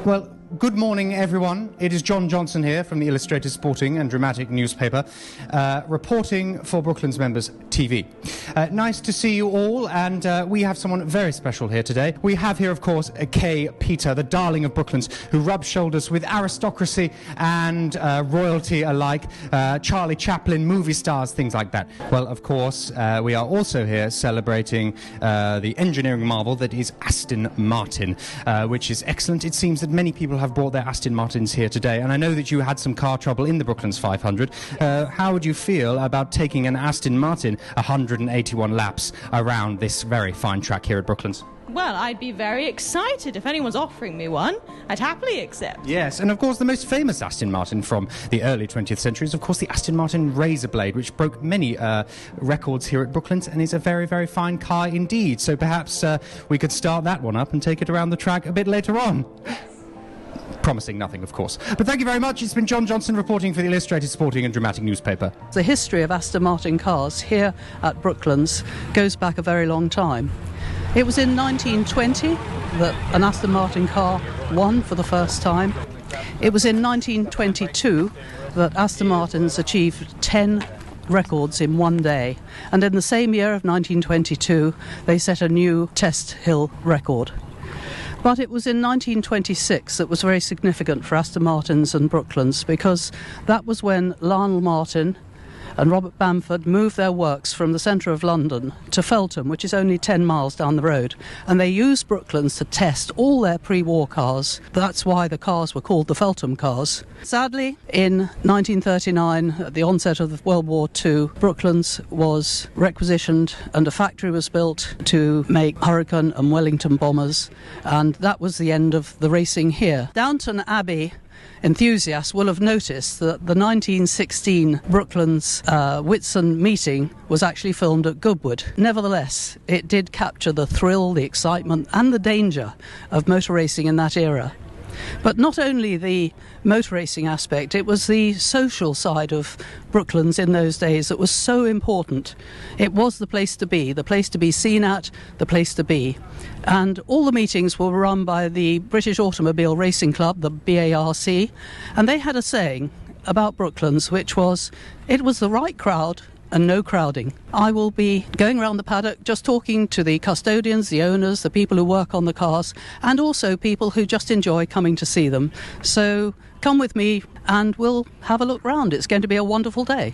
Well, good morning, everyone. It is John Johnson here from the Illustrated Sporting and Dramatic newspaper, reporting for Brooklands Members TV. Nice to see you all, and we have someone very special here today. We have here, of course, Kay Peter, the darling of Brooklands, who rubs shoulders with aristocracy and royalty alike, Charlie Chaplin, movie stars, things like that. Well, of course, we are also here celebrating the engineering marvel that is Aston Martin, which is excellent. It seems that many people have brought their Aston Martins here today, and I know that you had some car trouble in the Brooklands 500. How would you feel about taking an Aston Martin 181 laps around this very fine track here at Brooklands? Well, I'd be very excited. If anyone's offering me one, I'd happily accept. Yes, and of course the most famous Aston Martin from the early 20th century is of course the Aston Martin Razorblade, which broke many records here at Brooklands and is a very, very fine car indeed. So perhaps we could start that one up and take it around the track a bit later on. Promising nothing, of course. But thank you very much. It's been John Johnson reporting for the Illustrated Sporting and Dramatic newspaper. The history of Aston Martin cars here at Brooklands goes back a very long time. It was in 1920 that an Aston Martin car won for the first time. It was in 1922 that Aston Martins achieved 10 records in one day. And in the same year of 1922, they set a new test hill record. But it was in 1926 that was very significant for Aston Martins and Brooklands, because that was when Lionel Martin and Robert Bamford moved their works from the centre of London to Feltham, which is only 10 miles down the road. And they used Brooklands to test all their pre-war cars. That's why the cars were called the Feltham cars. Sadly, in 1939, at the onset of World War II, Brooklands was requisitioned and a factory was built to make Hurricane and Wellington bombers. And that was the end of the racing here. Downton Abbey enthusiasts will have noticed that the 1916 Brooklands Whitsun meeting was actually filmed at Goodwood. Nevertheless, it did capture the thrill, the excitement and the danger of motor racing in that era. But not only the motor racing aspect, it was the social side of Brooklands in those days that was so important. It was the place to be seen at, the place to be. And all the meetings were run by the British Automobile Racing Club, the BARC, and they had a saying about Brooklands, which was, it was the right crowd and no crowding. I will be going around the paddock just talking to the custodians, the owners, the people who work on the cars, and also people who just enjoy coming to see them. So come with me and we'll have a look round. It's going to be a wonderful day.